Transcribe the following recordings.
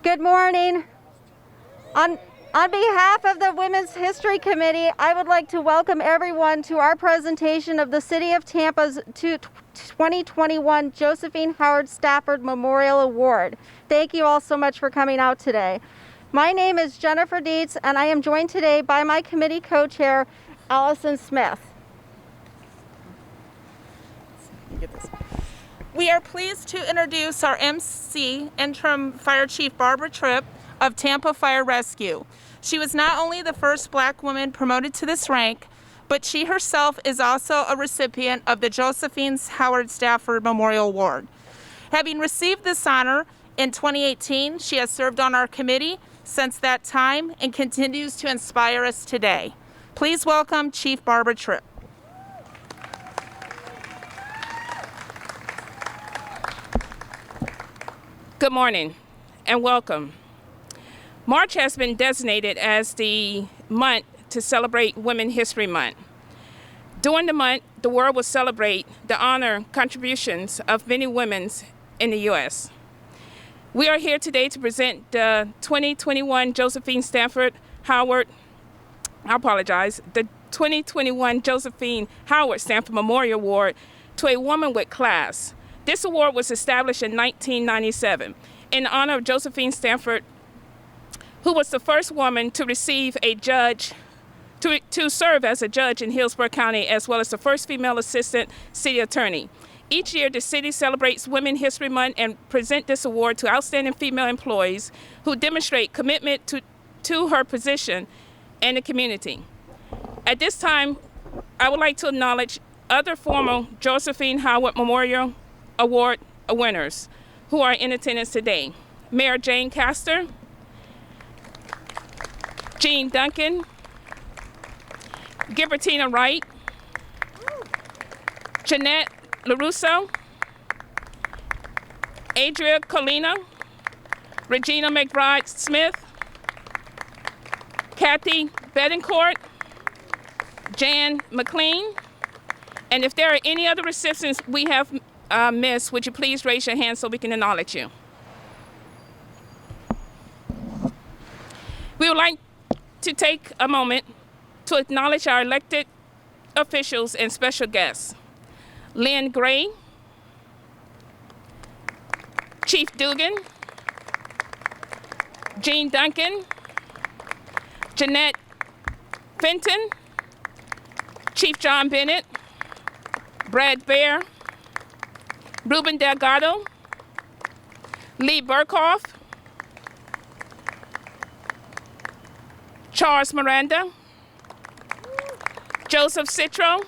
Good morning. On behalf of the Women's History Committee, I would like to welcome everyone to our presentation of the City of Tampa's 2021 Josephine Howard Stafford Memorial Award. Thank you all so much for coming out today. My name is Jennifer Dietz, and I am joined today by my committee co-chair, Allison Smith. We are pleased to introduce our MC, Interim Fire Chief Barbara Tripp of Tampa Fire Rescue. She was not only the first Black woman promoted to this rank, but she herself is also a recipient of the Josephine Howard Stafford Memorial Award. Having received this honor in 2018, she has served on our committee since that time and continues to inspire us today. Please welcome Chief Barbara Tripp. Good morning and welcome. March has been designated as the month to celebrate Women's History Month. During the month, the world will celebrate the honor contributions of many women in the U.S. We are here today to present the 2021 Josephine Stafford Howard, the 2021 Josephine Howard Stafford Memorial Award to a woman with class. This award was established in 1997 in honor of Josephine Stafford, who was the first woman to receive a judge, to serve as a judge in Hillsborough County, as well as the first female assistant city attorney. Each year, the city celebrates Women's History Month and present this award to outstanding female employees who demonstrate commitment to her position and the community. At this time, I would like to acknowledge other former Josephine Howard Memorial Award winners who are in attendance today. Mayor Jane Castor, Jean Duncan, Gilbertina Wright, Jeanette LaRusso, Adria Colina, Regina McBride Smith, Kathy Betancourt, Jan McLean, and if there are any other recipients we have missed, would you please raise your hand so we can acknowledge you? We would like to take a moment to acknowledge our elected officials and special guests. Lynn Gray, Chief Dugan, Jean Duncan, Jeanette Fenton, Chief John Bennett, Brad Bear, Ruben Delgado, Lee Burkhoff, Charles Miranda, Joseph Citro,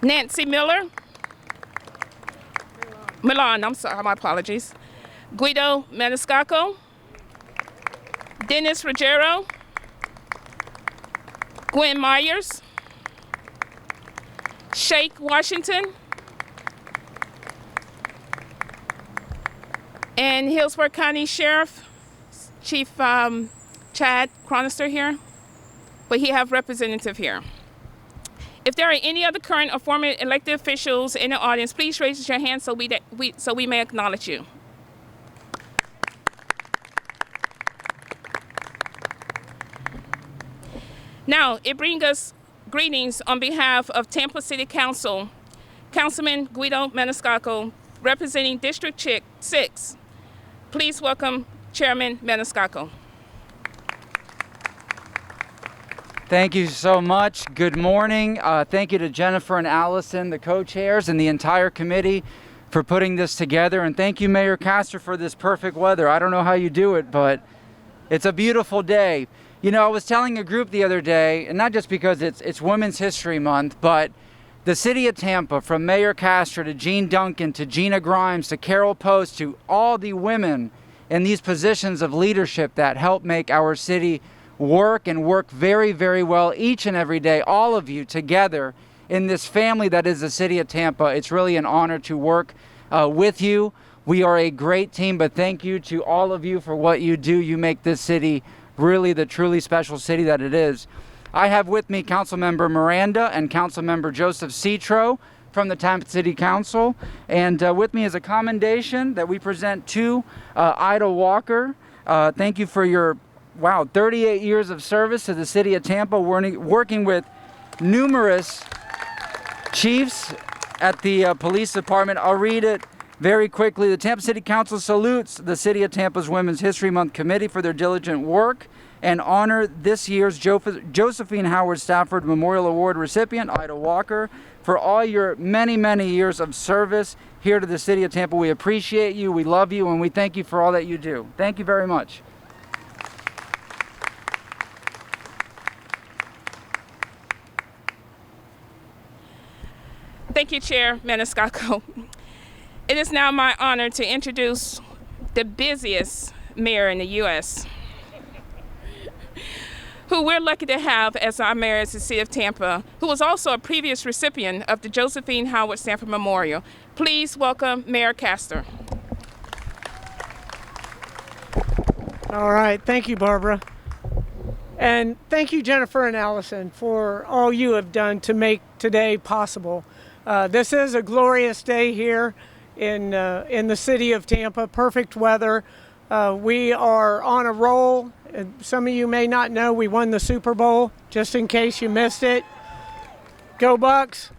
Nancy Miller, Milan, my apologies, Guido Maniscalco, Dennis Ruggiero, Gwen Myers, Shake Washington, and Hillsborough County Sheriff, Chief Chad Chronister here, but he have representative here. If there are any other current or former elected officials in the audience, please raise your hand so we may acknowledge you. Now, it brings us greetings on behalf of Tampa City Council, Councilman Guido Maniscalco, representing District 6. Please welcome Chairman Maniscalco. Thank you so much. Good morning. Thank you to Jennifer and Allison, the co-chairs, and the entire committee for putting this together. And thank you, Mayor Castor, for this perfect weather. I don't know how you do it, but it's a beautiful day. You know, I was telling a group the other day, and not just because it's Women's History Month, but the city of Tampa, from Mayor Castor to Jean Duncan to Gina Grimes to Carol Post to all the women in these positions of leadership that help make our city work and work very, very well each and every day, all of you together in this family that is the city of Tampa. It's really an honor to work with you. We are a great team, but thank you to all of you for what you do. You make this city really the truly special city that it is. I have with me Councilmember Miranda and Councilmember Joseph Citro from the Tampa City Council. And with me is a commendation that we present to Ida Walker. Thank you for your, 38 years of service to the city of Tampa, working with numerous chiefs at the police department. I'll read it very quickly. The Tampa City Council salutes the City of Tampa's Women's History Month Committee for their diligent work and honor this year's Josephine Howard Stafford Memorial Award recipient, Ida Walker, for all your many, many years of service here to the City of Tampa. We appreciate you, we love you, and we thank you for all that you do. Thank you very much. Thank you, Chair Maniscalco. It is now my honor to introduce the busiest mayor in the U.S., who we're lucky to have as our mayor as the City of Tampa, who was also a previous recipient of the Josephine Howard Stafford Memorial. Please welcome Mayor Castor. All right, thank you, Barbara. And thank you, Jennifer and Allison, for all you have done to make today possible. This is a glorious day here in the city of Tampa, perfect weather. We are on a roll. Some of you may not know we won the Super Bowl, just in case you missed it. Go Bucks.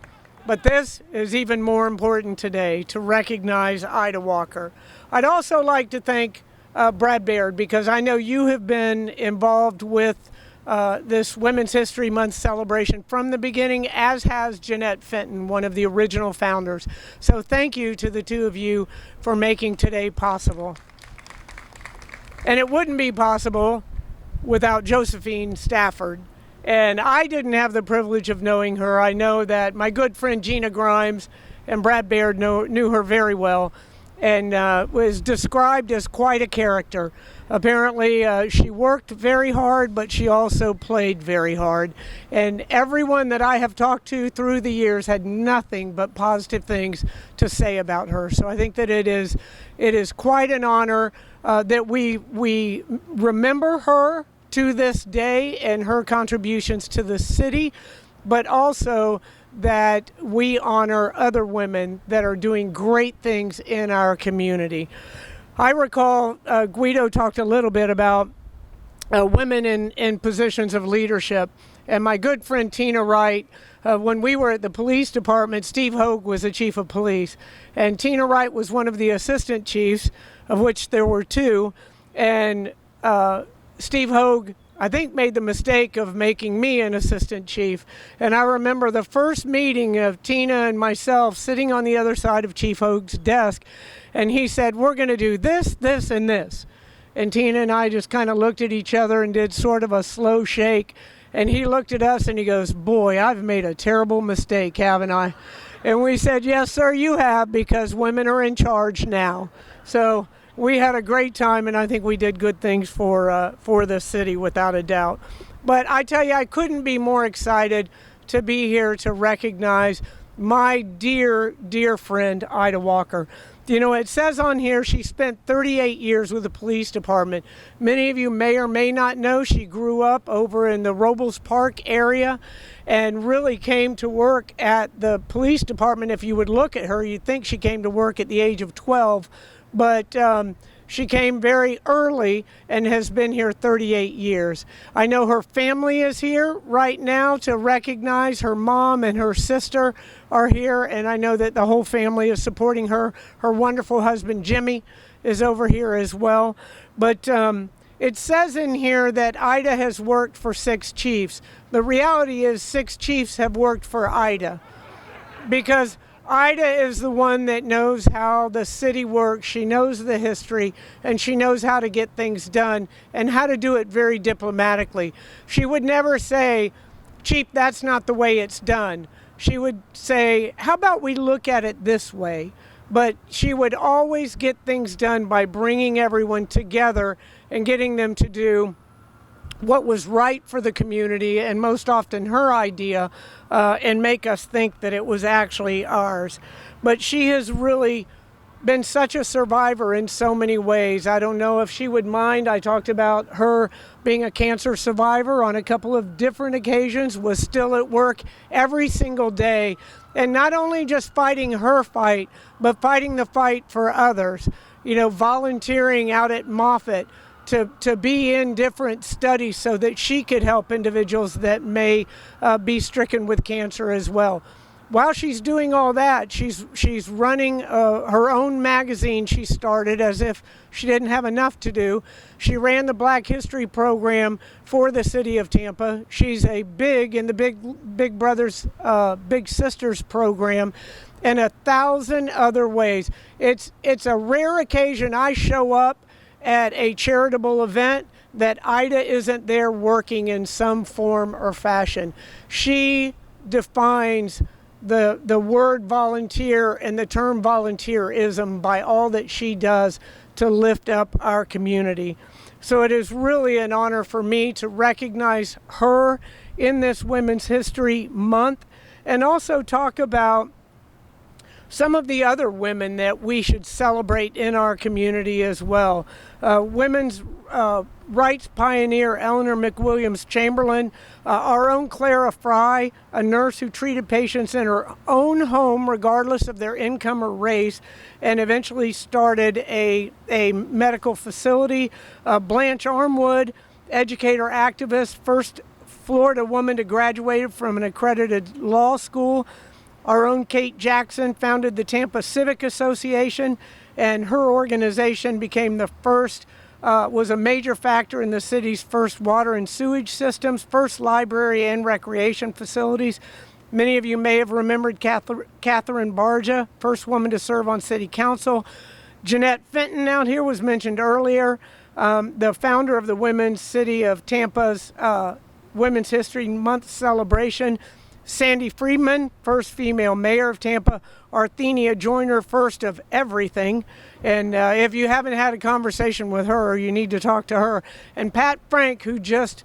But this is even more important today, to recognize Ida Walker. I'd also like to thank Brad Baird, because I know you have been involved with this Women's History Month celebration from the beginning, as has Jeanette Fenton, one of the original founders. So thank you to the two of you for making today possible. And it wouldn't be possible without Josephine Stafford. And I didn't have the privilege of knowing her. I know that my good friend Gina Grimes and Brad Baird knew her very well, and was described as quite a character. Apparently, she worked very hard, but she also played very hard. And everyone that I have talked to through the years had nothing but positive things to say about her. So I think that it is quite an honor that we remember her to this day and her contributions to the city, but also that we honor other women that are doing great things in our community. I recall Guido talked a little bit about women in positions of leadership, and my good friend Tina Wright, when we were at the police department, Steve Hogue was the chief of police, and Tina Wright was one of the assistant chiefs, of which there were two, and Steve Hogue, I think, made the mistake of making me an assistant chief. And I remember the first meeting of Tina and myself sitting on the other side of Chief Hogue's desk, and he said, "We're going to do this, this, and this." And Tina and I just kind of looked at each other and did sort of a slow shake. And he looked at us and he goes, "Boy, I've made a terrible mistake, haven't I?" And we said, "Yes, sir, you have, because women are in charge now." So we had a great time, and I think we did good things for the city, without a doubt. But I tell you, I couldn't be more excited to be here to recognize my dear, dear friend, Ida Walker. You know, it says on here she spent 38 years with the police department. Many of you may or may not know she grew up over in the Robles Park area and really came to work at the police department. If you would look at her, you'd think she came to work at the age of 12. But she came very early and has been here 38 years. I know her family is here right now to recognize. Her mom and her sister are here, and I know that the whole family is supporting her. Her wonderful husband, Jimmy, is over here as well. But it says in here that Ida has worked for 6 chiefs. The reality is 6 chiefs have worked for Ida, because Ida is the one that knows how the city works. She knows the history, and she knows how to get things done and how to do it very diplomatically. She would never say, "Chief, that's not the way it's done." She would say, "How about we look at it this way?" But she would always get things done by bringing everyone together and getting them to do what was right for the community, and most often her idea, and make us think that it was actually ours. But she has really been such a survivor in so many ways. I don't know if she would mind. I talked about her being a cancer survivor on a couple of different occasions, was still at work every single day, and not only just fighting her fight, but fighting the fight for others. You know, volunteering out at Moffitt to be in different studies so that she could help individuals that may be stricken with cancer as well. While she's doing all that, she's running her own magazine she started as if she didn't have enough to do. She ran the Black History program for the city of Tampa. She's a in the Big Brothers, Big Sisters program, and 1,000 other ways. It's a rare occasion I show up at a charitable event that Ida isn't there working in some form or fashion. She defines the word volunteer and the term volunteerism by all that she does to lift up our community. So it is really an honor for me to recognize her in this Women's History Month and also talk about some of the other women that we should celebrate in our community as well. Women's rights pioneer Eleanor McWilliams Chamberlain, our own Clara Fry, a nurse who treated patients in her own home regardless of their income or race, and eventually started a medical facility. Blanche Armwood, educator activist, first Florida woman to graduate from an accredited law school. Our own Kate Jackson founded the Tampa Civic Association, and her organization became the first, was a major factor in the city's first water and sewage systems, first library and recreation facilities. Many of you may have remembered Catherine Barja, first woman to serve on city council. Jeanette Fenton out here was mentioned earlier, the founder of the Women's City of Tampa's Women's History Month celebration. Sandy Friedman, first female mayor of Tampa. Arthenia Joyner, first of everything. And if you haven't had a conversation with her, you need to talk to her. And Pat Frank, who just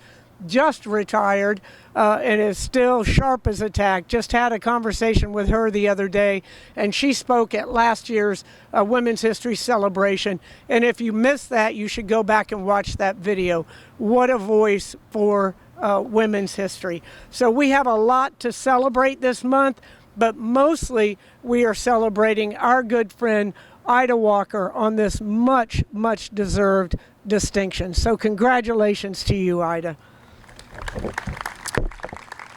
retired and is still sharp as a tack, just had a conversation with her the other day, and she spoke at last year's Women's History celebration. And if you missed that, you should go back and watch that video. What a voice for women's history. So we have a lot to celebrate this month, but mostly we are celebrating our good friend Ida Walker on this much, much deserved distinction. So congratulations to you, Ida.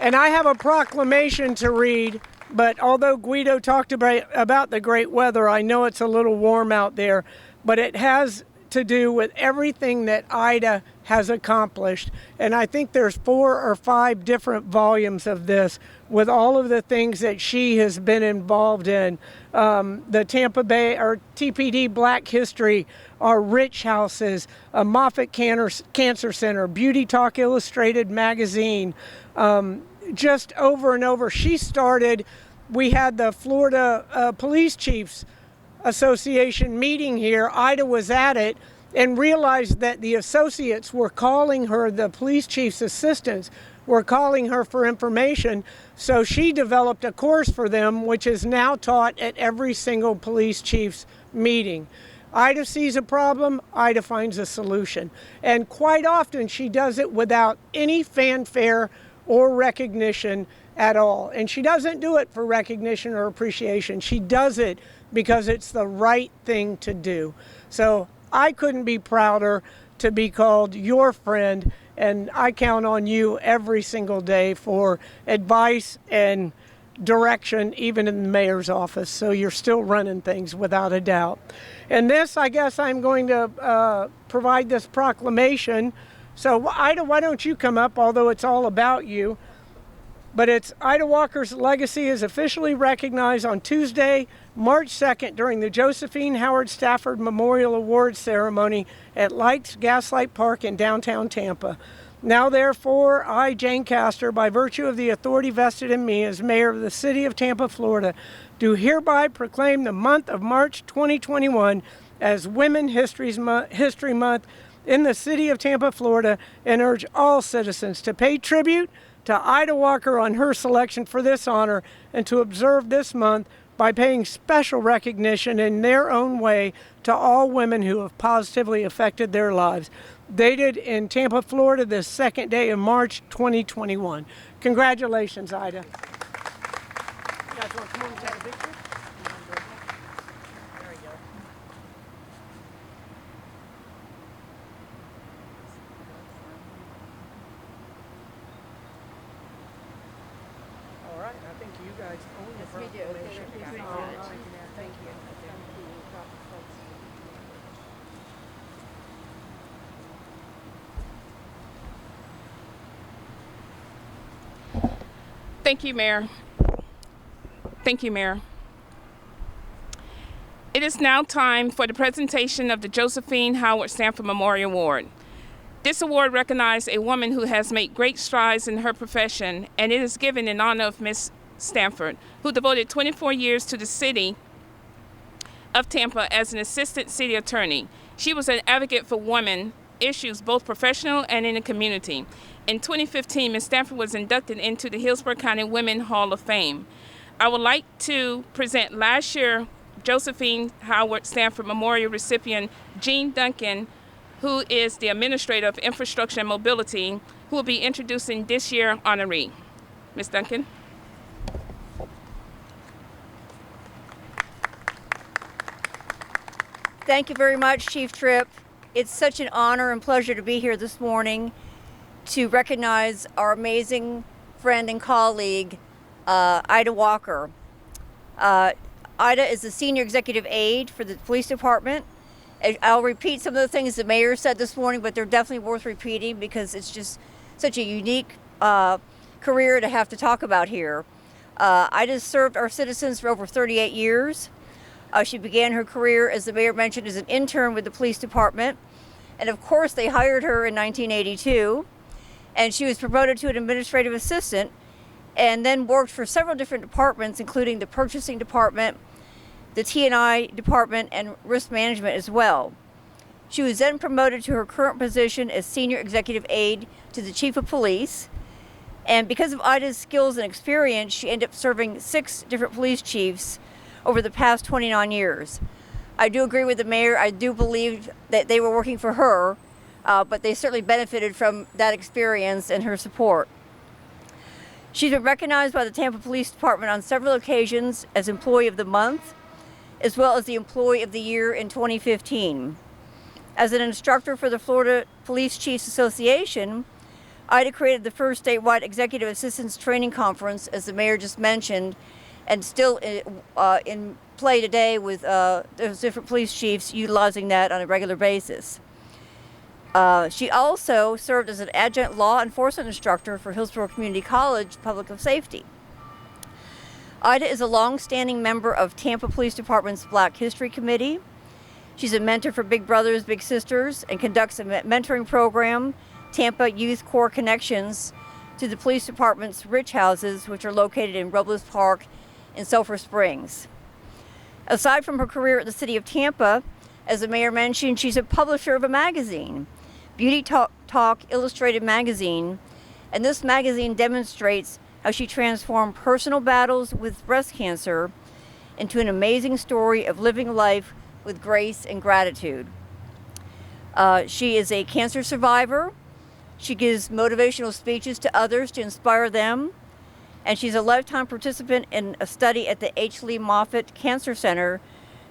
And I have a proclamation to read, but although Guido talked about the great weather, I know it's a little warm out there, but it has to do with everything that Ida has accomplished. And I think there's 4 or 5 different volumes of this with all of the things that she has been involved in. The Tampa Bay or TPD Black History, our Rich Houses, Moffitt Cancer Center, Beauty Talk Illustrated magazine, just over and over. She started, we had the Florida Police Chiefs Association meeting here. Ida was at it and realized that the associates were calling her, the police chief's assistants were calling her for information. So she developed a course for them, which is now taught at every single police chief's meeting. Ida sees a problem, Ida finds a solution. And quite often she does it without any fanfare or recognition at all. And she doesn't do it for recognition or appreciation. She does it because it's the right thing to do. So I couldn't be prouder to be called your friend, and I count on you every single day for advice and direction, even in the mayor's office. So you're still running things without a doubt. And this, I guess I'm going to provide this proclamation. So Ida, why don't you come up, although it's all about you. But it's Ida Walker's legacy is officially recognized on Tuesday, March 2nd during the Josephine Howard Stafford Memorial Awards ceremony at Lights Gaslight Park in downtown Tampa. Now therefore, I, Jane Castor, by virtue of the authority vested in me as mayor of the city of Tampa, Florida, do hereby proclaim the month of March 2021 as Women's History Month in the city of Tampa, Florida, and urge all citizens to pay tribute to Ida Walker on her selection for this honor and to observe this month by paying special recognition in their own way to all women who have positively affected their lives. Dated in Tampa, Florida, the 2nd day of March 2021. Congratulations, Ida. You guys want to come over and take a picture? There we go. All right, I think you guys own the proclamation. Thank you. Thank you, Mayor. Thank you, Mayor. It is now time for the presentation of the Josephine Howard Stanford Memorial Award. This award recognizes a woman who has made great strides in her profession, and it is given in honor of Miss Stanford, who devoted 24 years to the city of Tampa as an assistant city attorney. She was an advocate for women issues, both professional and in the community. In 2015, Ms. Stanford was inducted into the Hillsborough County Women Hall of Fame. I would like to present last year Josephine Howard Stanford Memorial recipient Jean Duncan, who is the Administrator of Infrastructure and Mobility, who will be introducing this year's honoree. Ms. Duncan. Thank you very much, Chief Tripp. It's such an honor and pleasure to be here this morning to recognize our amazing friend and colleague, Ida Walker. Ida is the Senior Executive Aide for the Police Department. I'll repeat some of the things the mayor said this morning, but they're definitely worth repeating because it's just such a unique career to have to talk about here. Ida served our citizens for over 38 years. She began her career, as the mayor mentioned, as an intern with the police department. And of course, they hired her in 1982. And she was promoted to an administrative assistant and then worked for several different departments, including the purchasing department, the T&I department, and risk management as well. She was then promoted to her current position as senior executive aide to the chief of police. And because of Ida's skills and experience, she ended up serving 6 different police chiefs over the past 29 years. I do agree with the mayor. I do believe that they were working for her, but they certainly benefited from that experience and her support. She's been recognized by the Tampa Police Department on several occasions as Employee of the Month, as well as the Employee of the Year in 2015. As an instructor for the Florida Police Chiefs Association, Ida created the first statewide Executive Assistance Training Conference, as the mayor just mentioned, and still in play today with those different police chiefs utilizing that on a regular basis. She also served as an adjunct law enforcement instructor for Hillsborough Community College Public of Safety. Ida is a long-standing member of Tampa Police Department's Black History Committee. She's a mentor for Big Brothers Big Sisters and conducts a mentoring program, Tampa Youth Core Connections, to the police department's Rich Houses, which are located in Robles Park in Sulphur Springs. Aside from her career at the city of Tampa, as the mayor mentioned, she's a publisher of a magazine, Beauty Talk Illustrated Magazine, and this magazine demonstrates how she transformed personal battles with breast cancer into an amazing story of living life with grace and gratitude. She is a cancer survivor. She gives motivational speeches to others to inspire them. And she's a lifetime participant in a study at the H. Lee Moffitt Cancer Center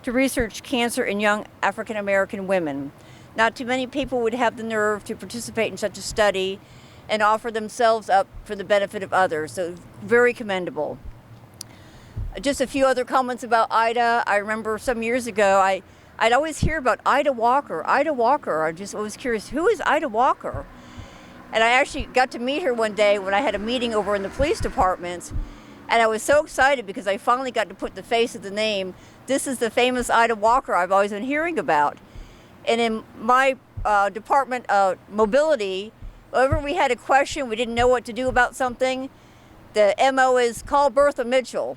to research cancer in young African American women. Not too many people would have the nerve to participate in such a study and offer themselves up for the benefit of others. So very commendable. Just a few other comments about Ida. I remember some years ago, I'd always hear about Ida Walker. Ida Walker. I just was curious, who is Ida Walker? And I actually got to meet her one day when I had a meeting over in the police department. And I was so excited because I finally got to put the face of the name. This is the famous Ida Walker I've always been hearing about. And in my department of mobility, whenever we had a question, we didn't know what to do about something, the MO is call Bertha Mitchell.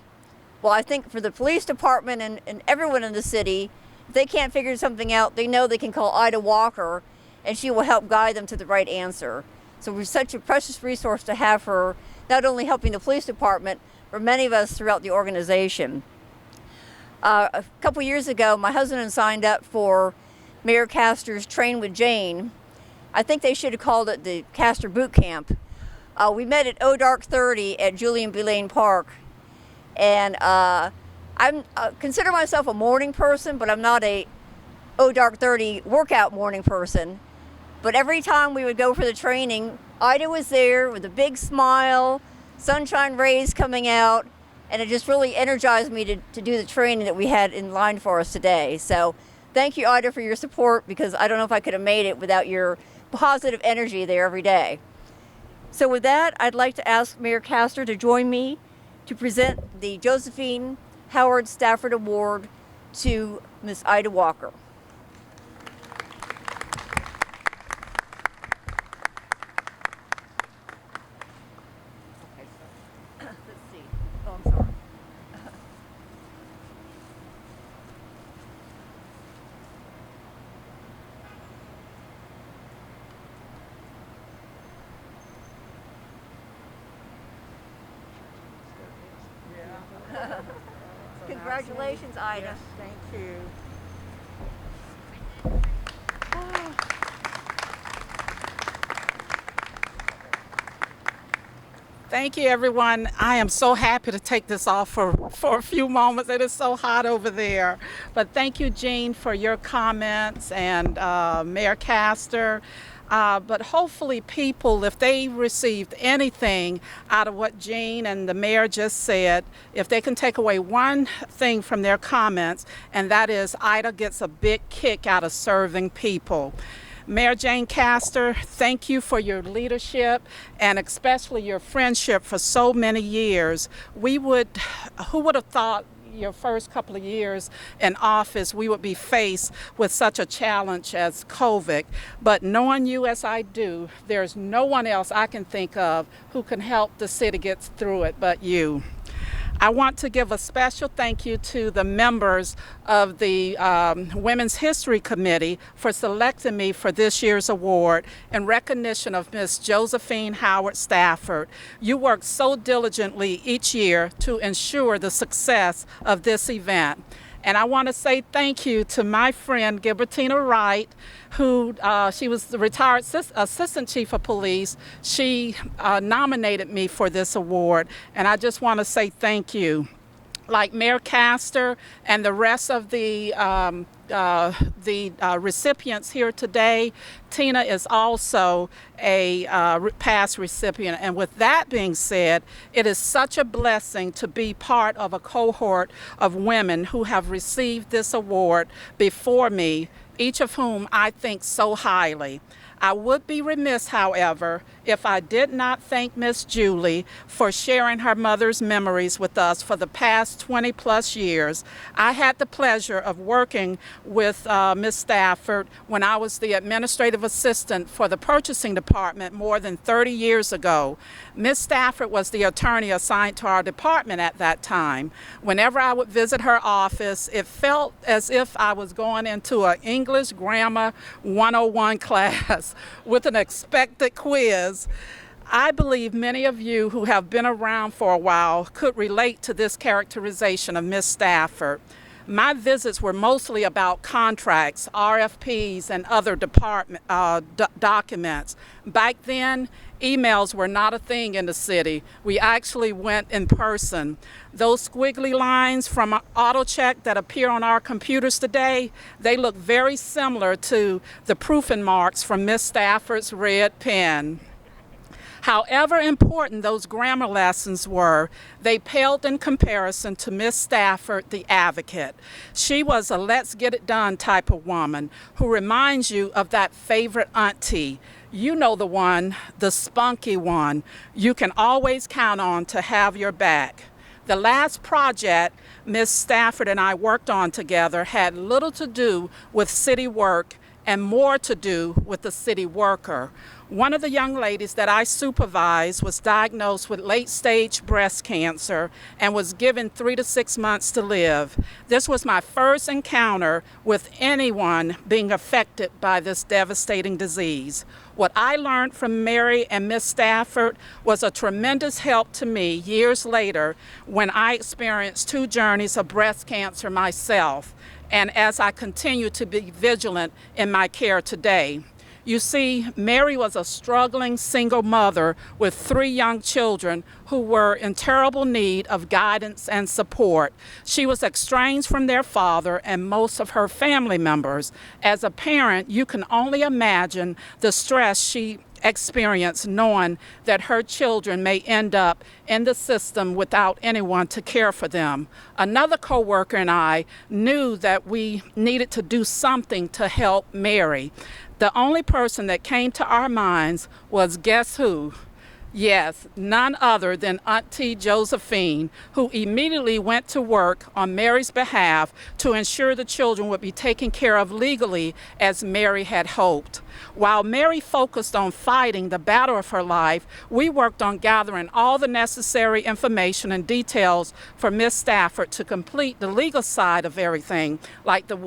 Well, I think for the police department and everyone in the city, if they can't figure something out, they know they can call Ida Walker and she will help guide them to the right answer. So we're such a precious resource to have her, not only helping the police department, but many of us throughout the organization. A couple years ago, my husband and I signed up for Mayor Castor's Train with Jane. I think they should have called it the Castor Boot Camp. We met at Dark 30 at Julian B. Lane Park. And I consider myself a morning person, but I'm not a Dark 30 workout morning person. But every time we would go for the training, Ida was there with a big smile, sunshine rays coming out, and it just really energized me to do the training that we had in line for us today. So thank you, Ida, for your support, because I don't know if I could have made it without your positive energy there every day. So with that, I'd like to ask Mayor Castor to join me to present the Josephine Howard Stafford Award to Miss Ida Walker. Let's see. Oh, I'm sorry. Congratulations, Ida. Yes, thank you. Thank you, everyone. I am so happy to take this off for a few moments. It is so hot over there. But thank you, Jean, for your comments, and Mayor Castor. But hopefully people, if they received anything out of what Jean and the mayor just said, if they can take away one thing from their comments, and that is Ida gets a big kick out of serving people. Mayor Jane Castor, thank you for your leadership and especially your friendship for so many years. Who would have thought your first couple of years in office we would be faced with such a challenge as COVID? But knowing you as I do, there's no one else I can think of who can help the city get through it but you. I want to give a special thank you to the members of the Women's History Committee for selecting me for this year's award in recognition of Miss Josephine Howard Stafford. You work so diligently each year to ensure the success of this event. And I want to say thank you to my friend Gilbertina Wright, who she was the retired assistant chief of police. She nominated me for this award, and I just want to say thank you. Like Mayor Castor and the rest of the recipients here today, Tina is also a past recipient. And with that being said, it is such a blessing to be part of a cohort of women who have received this award before me, each of whom I think so highly. I would be remiss, however, if I did not thank Miss Julie for sharing her mother's memories with us for the past 20 plus years. I had the pleasure of working with Miss Stafford when I was the administrative assistant for the purchasing department more than 30 years ago. Miss Stafford was the attorney assigned to our department at that time. Whenever I would visit her office, it felt as if I was going into an English Grammar 101 class with an expected quiz. I believe many of you who have been around for a while could relate to this characterization of Miss Stafford. My visits were mostly about contracts, RFPs, and other department documents. Back then, emails were not a thing in the city. We actually went in person. Those squiggly lines from AutoCheck that appear on our computers today, they look very similar to the proofing marks from Miss Stafford's red pen. However important those grammar lessons were, they paled in comparison to Miss Stafford, the advocate. She was a let's get it done type of woman who reminds you of that favorite auntie. You know the one, the spunky one, you can always count on to have your back. The last project Miss Stafford and I worked on together had little to do with city work and more to do with the city worker. One of the young ladies that I supervised was diagnosed with late-stage breast cancer and was given 3 to 6 months to live. This was my first encounter with anyone being affected by this devastating disease. What I learned from Mary and Miss Stafford was a tremendous help to me years later when I experienced 2 journeys of breast cancer myself, and as I continue to be vigilant in my care today. You see, Mary was a struggling single mother with 3 young children who were in terrible need of guidance and support. She was estranged from their father and most of her family members. As a parent, you can only imagine the stress she experienced knowing that her children may end up in the system without anyone to care for them. Another coworker and I knew that we needed to do something to help Mary. The only person that came to our minds was, guess who? Yes, none other than Auntie Josephine, who immediately went to work on Mary's behalf to ensure the children would be taken care of legally as Mary had hoped. While Mary focused on fighting the battle of her life, we worked on gathering all the necessary information and details for Miss Stafford to complete the legal side of everything, like the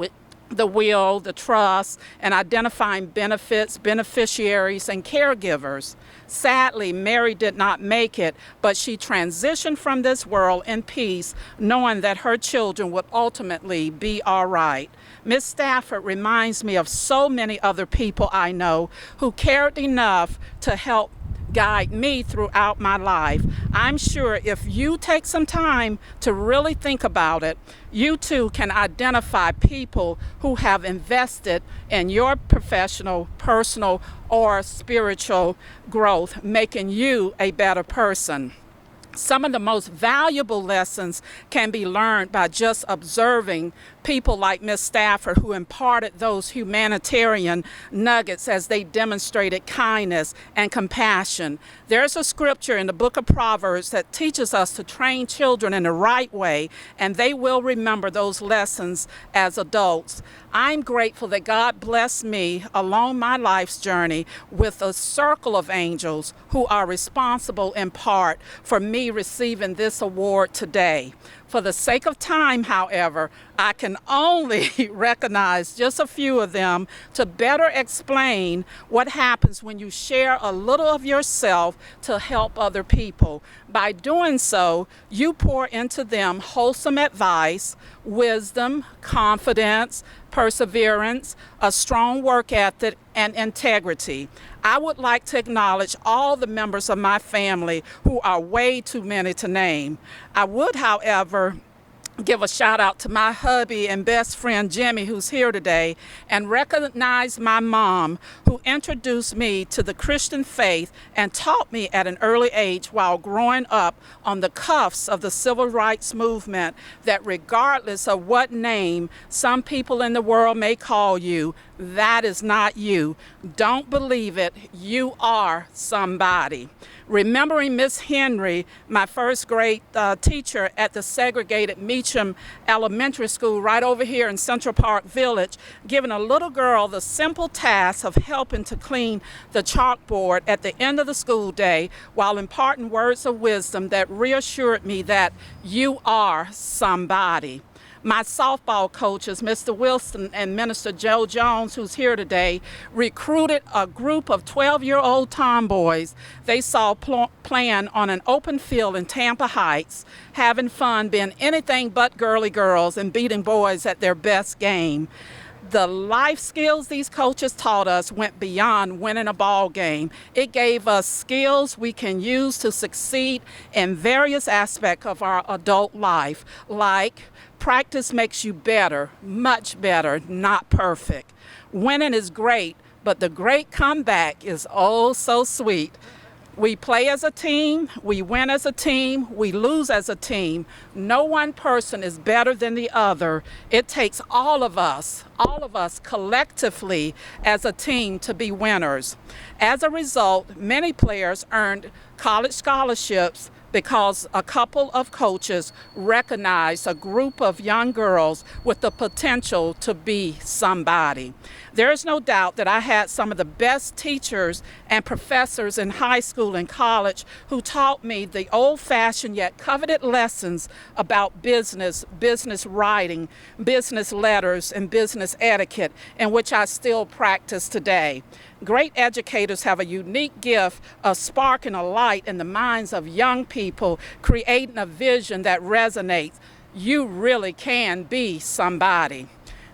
will, the trust, and identifying benefits, beneficiaries, and caregivers. Sadly, Mary did not make it, but she transitioned from this world in peace, knowing that her children would ultimately be all right. Miss Stafford reminds me of so many other people I know who cared enough to help guide me throughout my life. I'm sure if you take some time to really think about it, you too can identify people who have invested in your professional, personal, or spiritual growth, making you a better person. Some of the most valuable lessons can be learned by just observing people like Miss Stafford, who imparted those humanitarian nuggets as they demonstrated kindness and compassion. There's a scripture in the book of Proverbs that teaches us to train children in the right way, and they will remember those lessons as adults. I'm grateful that God blessed me along my life's journey with a circle of angels who are responsible in part for me receiving this award today. For the sake of time, however, I can only recognize just a few of them to better explain what happens when you share a little of yourself to help other people. By doing so, you pour into them wholesome advice, wisdom, confidence, perseverance, a strong work ethic, and integrity. I would like to acknowledge all the members of my family who are way too many to name. I would, however, give a shout out to my hubby and best friend Jimmy, who's here today, and recognize my mom, who introduced me to the Christian faith and taught me at an early age while growing up on the cuffs of the civil rights movement that regardless of what name some people in the world may call you, that is not you. Don't believe it. You are somebody. Remembering Miss Henry, my first grade teacher at the segregated Meacham Elementary School right over here in Central Park Village, giving a little girl the simple task of helping to clean the chalkboard at the end of the school day while imparting words of wisdom that reassured me that you are somebody. My softball coaches, Mr. Wilson and Minister Joe Jones, who's here today, recruited a group of 12-year-old tomboys they saw playing on an open field in Tampa Heights, having fun, being anything but girly girls and beating boys at their best game. The life skills these coaches taught us went beyond winning a ball game. It gave us skills we can use to succeed in various aspects of our adult life, like practice makes you better, much better, not perfect. Winning is great, but the great comeback is oh so sweet. We play as a team, we win as a team, we lose as a team. No one person is better than the other. It takes all of us collectively as a team to be winners. As a result, many players earned college scholarships because a couple of coaches recognized a group of young girls with the potential to be somebody. There is no doubt that I had some of the best teachers and professors in high school and college who taught me the old-fashioned yet coveted lessons about business, business writing, business letters, and business etiquette, in which I still practice today. Great educators have a unique gift of sparking a light in the minds of young people, creating a vision that resonates. You really can be somebody.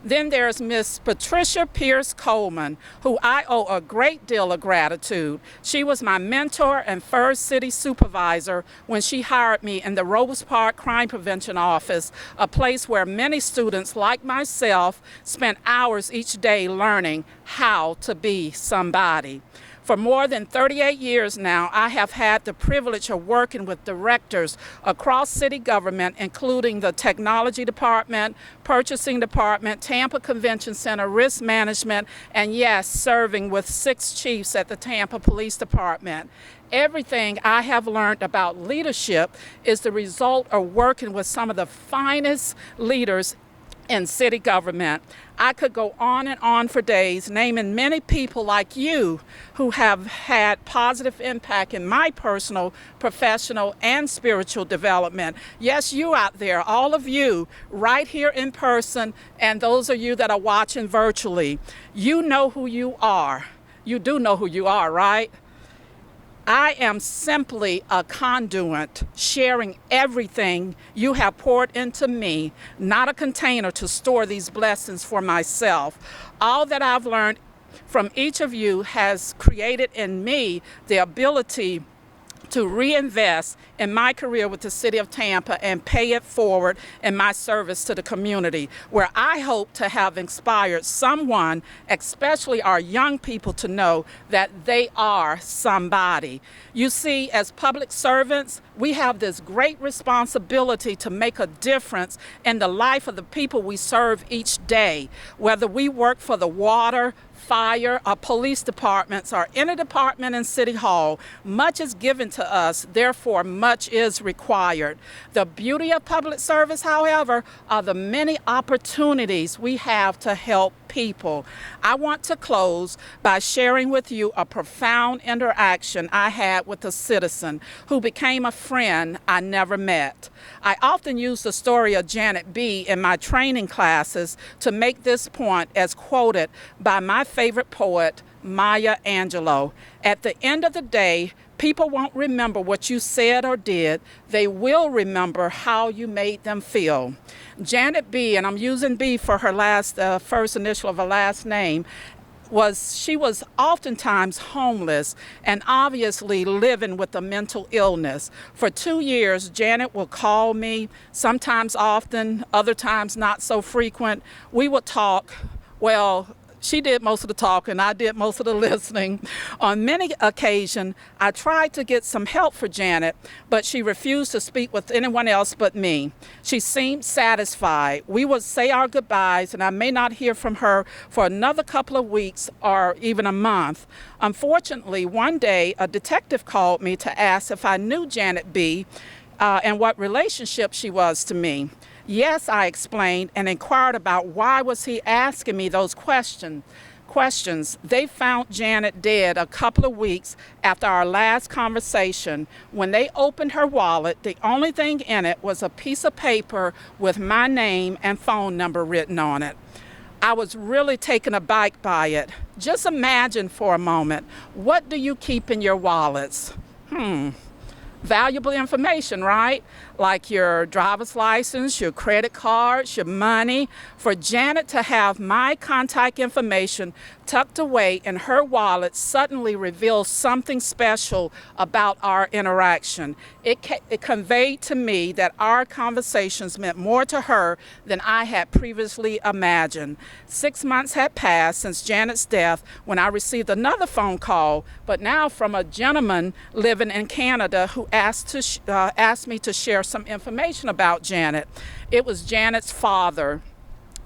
Then there's Miss Patricia Pierce Coleman, who I owe a great deal of gratitude. She was my mentor and first city supervisor when she hired me in the Robles Park Crime Prevention Office, a place where many students like myself spent hours each day learning how to be somebody. For more than 38 years now, I have had the privilege of working with directors across city government, including the Technology Department, Purchasing Department, Tampa Convention Center, Risk Management, and yes, serving with 6 chiefs at the Tampa Police Department. Everything I have learned about leadership is the result of working with some of the finest leaders in city government. I could go on and on for days, naming many people like you who have had positive impact in my personal, professional, and spiritual development. Yes, you out there, all of you, right here in person, and those of you that are watching virtually, you know who you are. You do know who you are, right? I am simply a conduit sharing everything you have poured into me, not a container to store these blessings for myself. All that I've learned from each of you has created in me the ability to reinvest in my career with the City of Tampa and pay it forward in my service to the community, where I hope to have inspired someone, especially our young people, to know that they are somebody. You see, as public servants, we have this great responsibility to make a difference in the life of the people we serve each day, whether we work for the water, fire, or police departments, or any department in City Hall. Much is given to us, therefore much is required. The beauty of public service, however, are the many opportunities we have to help people. I want to close by sharing with you a profound interaction I had with a citizen who became a friend I never met. I often use the story of Janet B. in my training classes to make this point, as quoted by my favorite poet, Maya Angelou. At the end of the day, people won't remember what you said or did. They will remember how you made them feel. Janet B., and I'm using B for her first initial of her last name, she was oftentimes homeless and obviously living with a mental illness. For 2 years, Janet would call me, sometimes often, other times not so frequent. We would talk. Well, she did most of the talking, I did most of the listening. On many occasions, I tried to get some help for Janet, but she refused to speak with anyone else but me. She seemed satisfied. We would say our goodbyes, and I may not hear from her for another couple of weeks or even a month. Unfortunately, one day, a detective called me to ask if I knew Janet B. And what relationship she was to me. Yes, I explained and inquired about why was he asking me those questions. They found Janet dead a couple of weeks after our last conversation. When they opened her wallet, the only thing in it was a piece of paper with my name and phone number written on it. I was really taken aback by it. Just imagine for a moment, what do you keep in your wallets? Valuable information, right? Like your driver's license, your credit cards, your money. For Janet to have my contact information tucked away in her wallet suddenly reveals something special about our interaction. It conveyed to me that our conversations meant more to her than I had previously imagined. 6 months had passed since Janet's death when I received another phone call, but now from a gentleman living in Canada who asked me to share some information about Janet. It was Janet's father.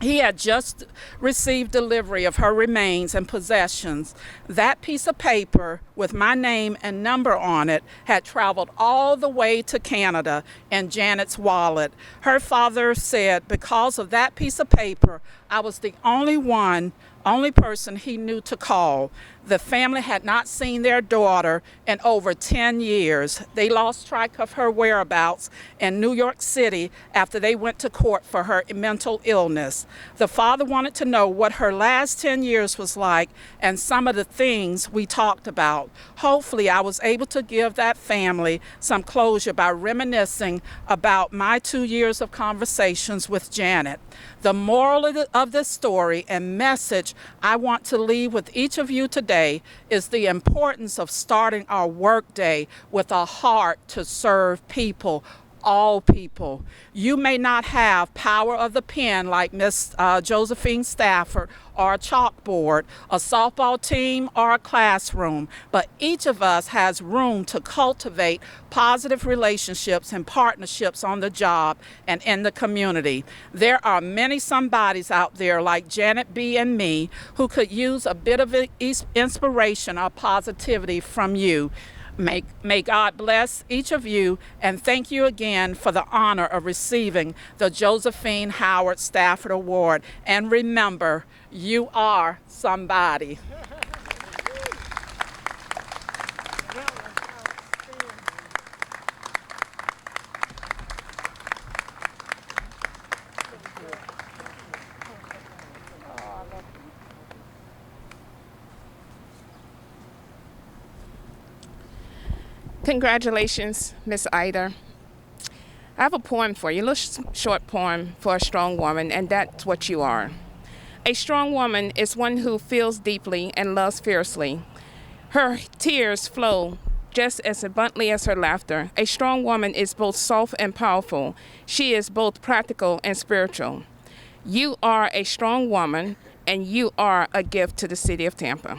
He had just received delivery of her remains and possessions. That piece of paper with my name and number on it had traveled all the way to Canada in Janet's wallet. Her father said because of that piece of paper, I was the only person he knew to call. The family had not seen their daughter in over 10 years. They lost track of her whereabouts in New York City after they went to court for her mental illness. The father wanted to know what her last 10 years was like and some of the things we talked about. Hopefully, I was able to give that family some closure by reminiscing about my 2 years of conversations with Janet. The moral of this story and message I want to leave with each of you today is the importance of starting our workday with a heart to serve people, all people. You may not have power of the pen like Miss Josephine Stafford or a chalkboard, a softball team or a classroom, but each of us has room to cultivate positive relationships and partnerships on the job and in the community. There are many somebodies out there like Janet B. and me who could use a bit of inspiration or positivity from you. May God bless each of you, and thank you again for the honor of receiving the Josephine Howard Stafford Award. And remember, you are somebody. Congratulations, Miss Ida. I have a poem for you, a little short poem for a strong woman, and that's what you are. A strong woman is one who feels deeply and loves fiercely. Her tears flow just as abundantly as her laughter. A strong woman is both soft and powerful. She is both practical and spiritual. You are a strong woman, and you are a gift to the city of Tampa.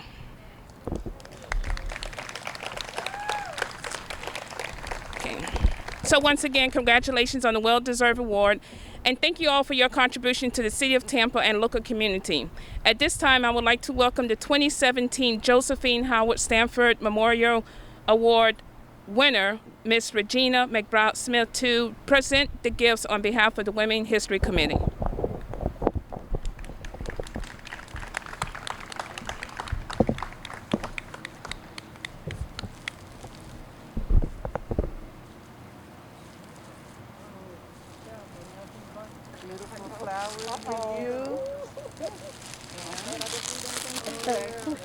So once again, congratulations on the well-deserved award, and thank you all for your contribution to the City of Tampa and local community. At this time, I would like to welcome the 2017 Josephine Howard Stafford Memorial Award winner, Miss Regina McBride-Smith, to present the gifts on behalf of the Women History Committee.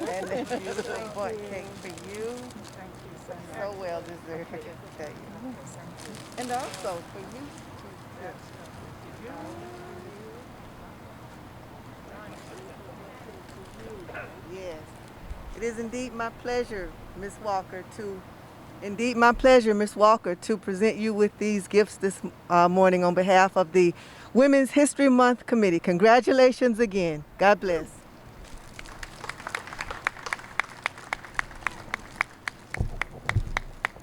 And a beautiful butt cake for you. Thank you so well deserved, I tell you. And also for you. Yes. It is indeed my pleasure, Miss Walker, to present you with these gifts this morning on behalf of the Women's History Month Committee. Congratulations again. God bless.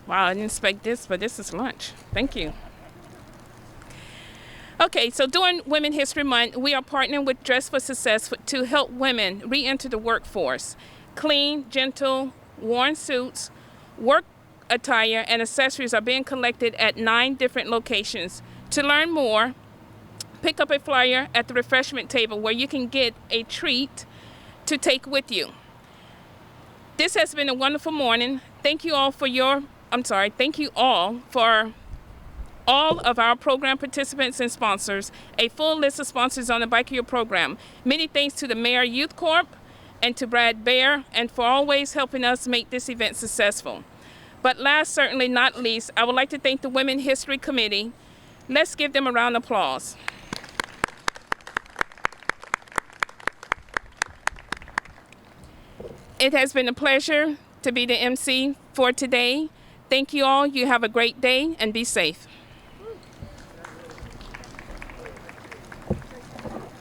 Wow, I didn't expect this, but this is lunch. Thank you. Okay, so during Women History Month, we are partnering with Dress for Success to help women re-enter the workforce. Clean, gentle, worn suits, work attire, and accessories are being collected at 9 different locations. To learn more, pick up a flyer at the refreshment table where you can get a treat to take with you. This has been a wonderful morning. Thank you all for all of our program participants and sponsors. A full list of sponsors on the back of your program. Many thanks to the Mayor Youth Corp and to Brad Baer, and for always helping us make this event successful. But last, certainly not least, I would like to thank the Women History Committee. Let's give them a round of applause. It has been a pleasure to be the MC for today. Thank you all. You have a great day and be safe.